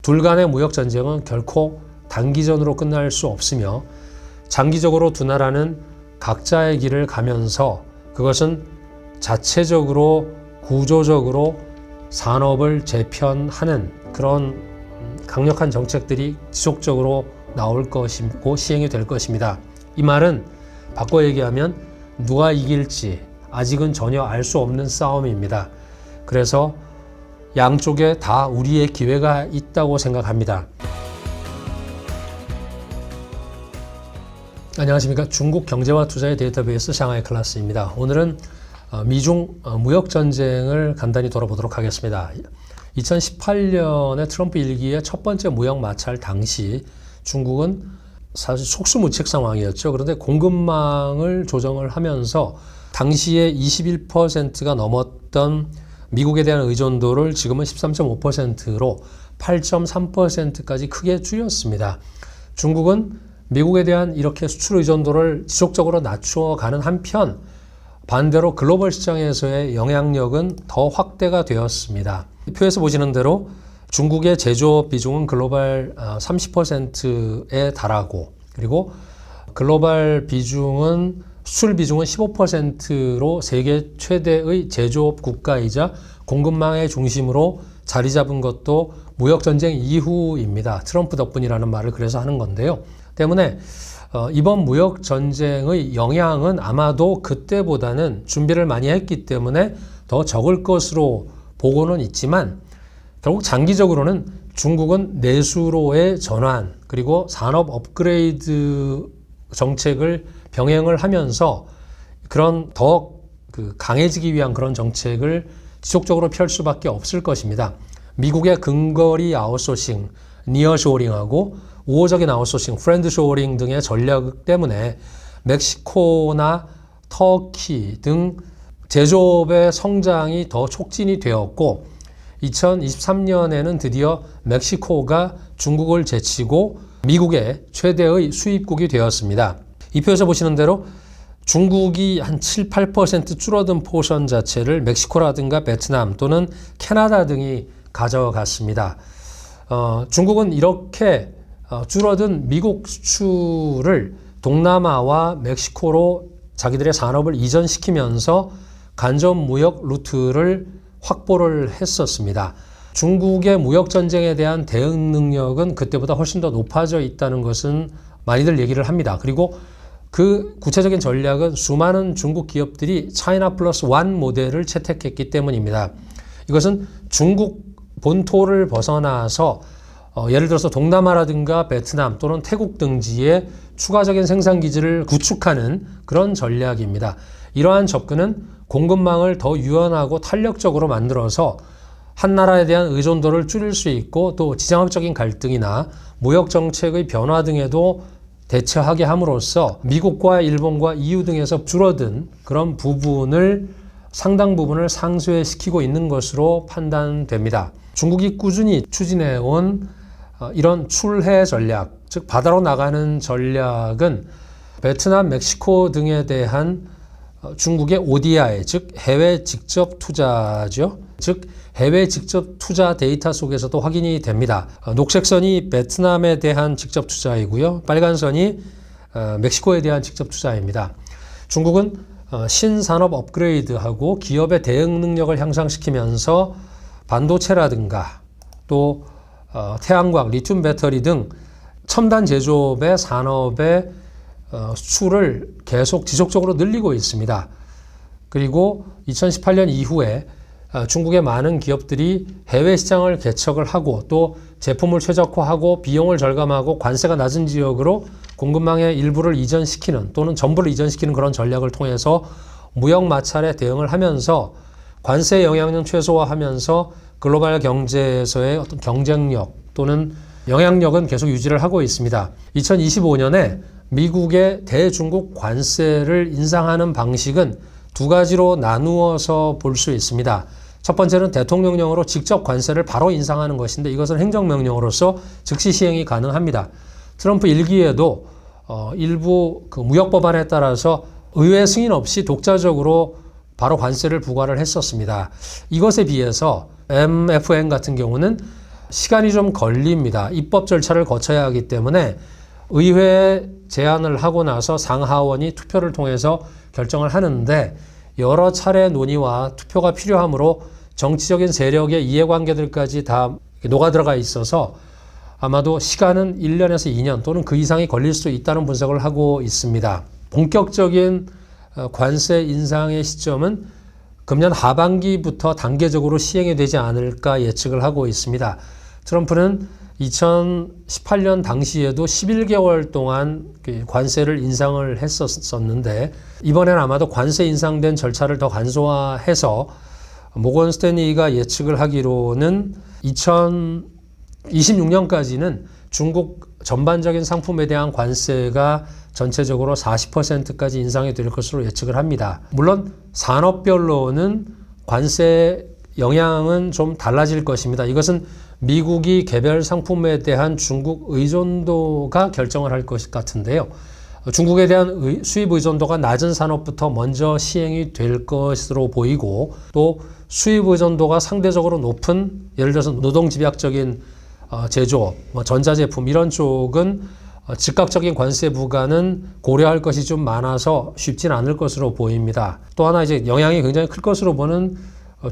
둘 간의 무역 전쟁은 결코 단기전으로 끝날 수 없으며 장기적으로 두 나라는 각자의 길을 가면서 그것은 자체적으로 구조적으로 산업을 재편하는 그런 강력한 정책들이 지속적으로 나올 것이고 시행이 될 것입니다. 이 말은 바꿔 얘기하면 누가 이길지 아직은 전혀 알 수 없는 싸움입니다. 그래서 양쪽에 다 우리의 기회가 있다고 생각합니다. 안녕하십니까. 중국 경제와 투자의 데이터베이스 샹하이 클래스입니다. 오늘은 미중 무역전쟁을 간단히 돌아보도록 하겠습니다. 2018년에 트럼프 1기의 첫 번째 무역 마찰 당시 중국은 사실 속수무책 상황이었죠. 그런데 공급망을 조정을 하면서 당시에 21%가 넘었던 미국에 대한 의존도를 지금은 13.5%로 8.3%까지 크게 줄였습니다. 중국은 미국에 대한 이렇게 수출 의존도를 지속적으로 낮추어가는 한편 반대로 글로벌 시장에서의 영향력은 더 확대가 되었습니다. 이 표에서 보시는 대로 중국의 제조업 비중은 글로벌 30%에 달하고 그리고 글로벌 비중은 수출 비중은 15%로 세계 최대의 제조업 국가이자 공급망의 중심으로 자리 잡은 것도 무역전쟁 이후입니다. 트럼프 덕분이라는 말을 그래서 하는 건데요. 때문에 이번 무역전쟁의 영향은 아마도 그때보다는 준비를 많이 했기 때문에 더 적을 것으로 보고는 있지만 결국 장기적으로는 중국은 내수로의 전환 그리고 산업 업그레이드 정책을 병행을 하면서 그런 더 강해지기 위한 그런 정책을 지속적으로 펼 수밖에 없을 것입니다. 미국의 근거리 아웃소싱, 니어쇼링하고 우호적인 아웃소싱, 프렌드쇼링 등의 전략 때문에 멕시코나 터키 등 제조업의 성장이 더 촉진이 되었고 2023년에는 드디어 멕시코가 중국을 제치고 미국의 최대의 수입국이 되었습니다. 이 표에서 보시는 대로 중국이 한 7, 8% 줄어든 포션 자체를 멕시코라든가 베트남 또는 캐나다 등이 가져갔습니다. 중국은 이렇게 줄어든 미국 수출을 동남아와 멕시코로 자기들의 산업을 이전시키면서 간접 무역 루트를 확보를 했었습니다. 중국의 무역전쟁에 대한 대응 능력은 그때보다 훨씬 더 높아져 있다는 것은 많이들 얘기를 합니다. 그리고 그 구체적인 전략은 수많은 중국 기업들이 차이나 플러스 원 모델을 채택했기 때문입니다. 이것은 중국 본토를 벗어나서 예를 들어서 동남아라든가 베트남 또는 태국 등지에 추가적인 생산기지를 구축하는 그런 전략입니다. 이러한 접근은 공급망을 더 유연하고 탄력적으로 만들어서 한 나라에 대한 의존도를 줄일 수 있고 또 지정학적인 갈등이나 무역정책의 변화 등에도 대처하게 함으로써 미국과 일본과 EU 등에서 줄어든 그런 부분을 상당 부분을 상쇄시키고 있는 것으로 판단됩니다. 중국이 꾸준히 추진해온 이런 출해 전략, 즉 바다로 나가는 전략은 베트남, 멕시코 등에 대한 중국의 ODI, 즉 해외 직접 투자죠. 즉 해외 직접 투자 데이터 속에서도 확인이 됩니다. 녹색선이 베트남에 대한 직접 투자이고요. 빨간 선이 멕시코에 대한 직접 투자입니다. 중국은 신산업 업그레이드하고 기업의 대응 능력을 향상시키면서 반도체라든가 또 태양광, 리튬 배터리 등 첨단 제조업의 산업의 수출을 계속 지속적으로 늘리고 있습니다. 그리고 2018년 이후에 중국의 많은 기업들이 해외 시장을 개척을 하고 또 제품을 최적화하고 비용을 절감하고 관세가 낮은 지역으로 공급망의 일부를 이전시키는 또는 전부를 이전시키는 그런 전략을 통해서 무역 마찰에 대응을 하면서 관세 영향력 최소화하면서 글로벌 경제에서의 어떤 경쟁력 또는 영향력은 계속 유지를 하고 있습니다. 2025년에 미국의 대중국 관세를 인상하는 방식은 두 가지로 나누어서 볼 수 있습니다. 첫 번째는 대통령령으로 직접 관세를 바로 인상하는 것인데 이것은 행정명령으로서 즉시 시행이 가능합니다. 트럼프 1기에도 일부 그 무역법안에 따라서 의회 승인 없이 독자적으로 바로 관세를 부과를 했었습니다. 이것에 비해서 MFN 같은 경우는 시간이 좀 걸립니다. 입법 절차를 거쳐야 하기 때문에 의회에 제안을 하고 나서 상하원이 투표를 통해서 결정을 하는데 여러 차례 논의와 투표가 필요하므로 정치적인 세력의 이해관계들까지 다 녹아들어가 있어서 아마도 시간은 1년에서 2년 또는 그 이상이 걸릴 수 있다는 분석을 하고 있습니다. 본격적인 관세 인상의 시점은 금년 하반기부터 단계적으로 시행이 되지 않을까 예측을 하고 있습니다. 트럼프는 2018년 당시에도 11개월 동안 관세를 인상을 했었는데 이번에는 아마도 관세 인상된 절차를 더 간소화해서 모건 스탠리가 예측을 하기로는 2026년까지는 중국 전반적인 상품에 대한 관세가 전체적으로 40%까지 인상이 될 것으로 예측을 합니다. 물론 산업별로는 관세 영향은 좀 달라질 것입니다. 이것은 미국이 개별 상품에 대한 중국 의존도가 결정을 할 것 같은데요. 중국에 대한 수입 의존도가 낮은 산업부터 먼저 시행이 될 것으로 보이고 또 수입 의존도가 상대적으로 높은 예를 들어서 노동집약적인 제조업, 전자제품 이런 쪽은 즉각적인 관세 부과는 고려할 것이 좀 많아서 쉽진 않을 것으로 보입니다. 또 하나 이제 영향이 굉장히 클 것으로 보는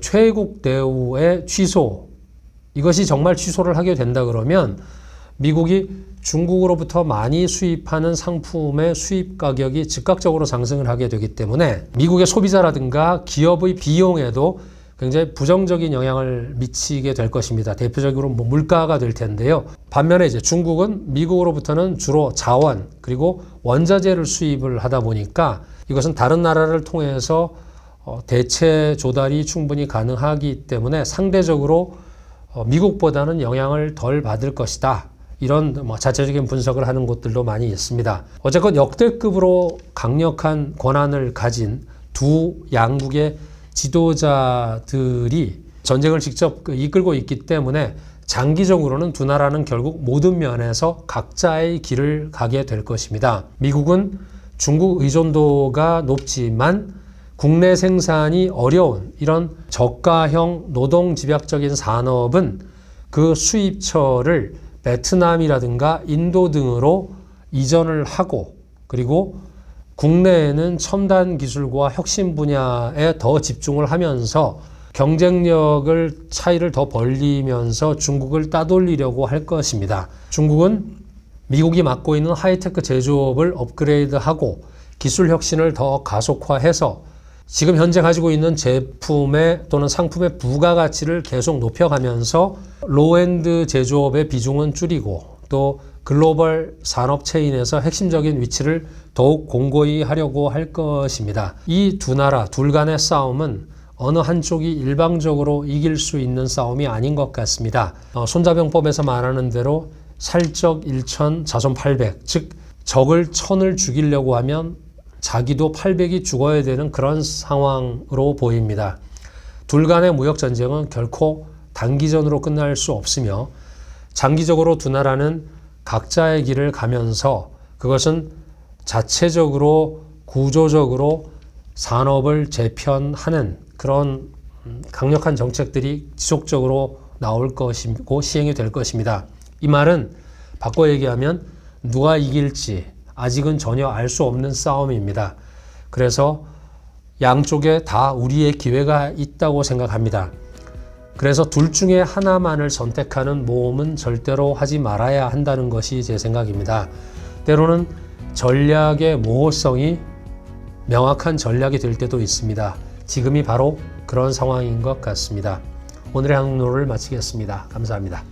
최애국 대우의 취소. 이것이 정말 취소를 하게 된다 그러면 미국이 중국으로부터 많이 수입하는 상품의 수입 가격이 즉각적으로 상승을 하게 되기 때문에 미국의 소비자라든가 기업의 비용에도 굉장히 부정적인 영향을 미치게 될 것입니다. 대표적으로 물가가 될 텐데요. 반면에 이제 중국은 미국으로부터는 주로 자원 그리고 원자재를 수입을 하다 보니까 이것은 다른 나라를 통해서 대체 조달이 충분히 가능하기 때문에 상대적으로 미국보다는 영향을 덜 받을 것이다. 이런 자체적인 분석을 하는 곳들도 많이 있습니다. 어쨌건 역대급으로 강력한 권한을 가진 두 양국의 지도자들이 전쟁을 직접 이끌고 있기 때문에 장기적으로는 두 나라는 결국 모든 면에서 각자의 길을 가게 될 것입니다. 미국은 중국 의존도가 높지만 국내 생산이 어려운 이런 저가형 노동집약적인 산업은 그 수입처를 베트남이라든가 인도 등으로 이전을 하고 그리고 국내에는 첨단 기술과 혁신 분야에 더 집중을 하면서 경쟁력을 차이를 더 벌리면서 중국을 따돌리려고 할 것입니다. 중국은 미국이 맡고 있는 하이테크 제조업을 업그레이드하고 기술 혁신을 더 가속화해서 지금 현재 가지고 있는 제품의 또는 상품의 부가가치를 계속 높여가면서 로엔드 제조업의 비중은 줄이고 또 글로벌 산업 체인에서 핵심적인 위치를 더욱 공고히 하려고 할 것입니다. 이 두 나라 둘 간의 싸움은 어느 한쪽이 일방적으로 이길 수 있는 싸움이 아닌 것 같습니다. 손자병법에서 말하는 대로 살적 일천 자손 800, 즉 적을 1000을 죽이려고 하면 자기도 800이 죽어야 되는 그런 상황으로 보입니다. 둘 간의 무역 전쟁은 결코 단기전으로 끝날 수 없으며 장기적으로 두 나라는 각자의 길을 가면서 그것은 자체적으로 구조적으로 산업을 재편하는 그런 강력한 정책들이 지속적으로 나올 것이고 시행이 될 것입니다. 이 말은 바꿔 얘기하면 누가 이길지 아직은 전혀 알 수 없는 싸움입니다. 그래서 양쪽에 다 우리의 기회가 있다고 생각합니다. 그래서 둘 중에 하나만을 선택하는 모험은 절대로 하지 말아야 한다는 것이 제 생각입니다. 때로는 전략의 모호성이 명확한 전략이 될 때도 있습니다. 지금이 바로 그런 상황인 것 같습니다. 오늘의 한국노를 마치겠습니다. 감사합니다.